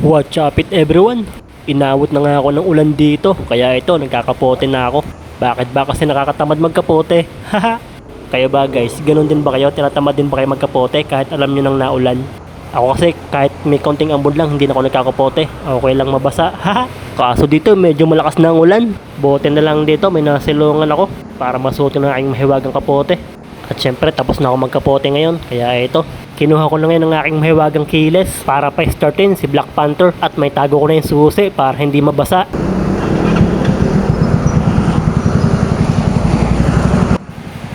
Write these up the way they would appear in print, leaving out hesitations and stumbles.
Watch up it everyone. Inawot na nga ako ng ulan dito, kaya ito nagkakapote na ako. Bakit ba kasi nakakatamad magkapote? Haha. Kayo ba guys, ganun din ba kayo? Tinatamad din ba kayo magkapote kahit alam nyo nang naulan? Ako kasi kahit may konting ambon lang hindi na ako nagkakapote. Okay lang mabasa. Haha. Kaso dito medyo malakas na ang ulan. Bote na lang dito, may nasilungan ako para masuot ng aking mahiwagang kapote. At syempre tapos na ako magkapote ngayon, kaya ito kinuha ko na ngayon ang aking mahiwagang kiles para pa-startin si Black Panther at may tago ko na yung susi para hindi mabasa.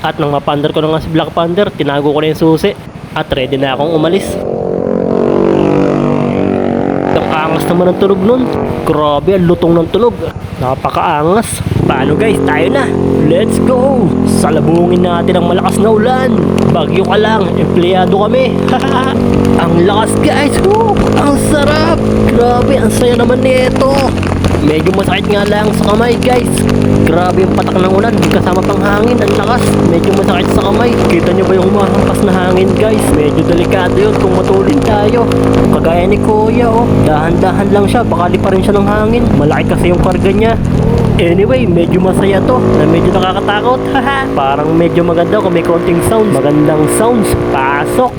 At nang mapandar ko na nga si Black Panther, tinago ko na yung susi at ready na akong umalis. Ang angas naman ng tunog nun. Grabe, ang lutong ng tunog. Napakaangas. Paano guys, tayo na. Let's go! Salabungin natin ang malakas na ulan. Bagyo ka lang, empleyado kami. Ang lakas guys. Woo! Ang sarap. Grabe, ang saya naman nito. Medyo masakit nga lang sa kamay guys. Grabe yung patak ng ulan, kasama pang hangin, ang lakas. Medyo masakit sa kamay. Kita nyo ba yung humahampas na hangin guys? Medyo delikado yun kung matulin tayo. Kagaya ni Kuya oh, dahan-dahan lang siya, baka pa rin siya ng hangin. Malaki kasi yung karga niya. Anyway, medyo masaya to na medyo nakakatakot. Haha. Parang medyo maganda kung may konting sounds. Magandang sounds. Pasok!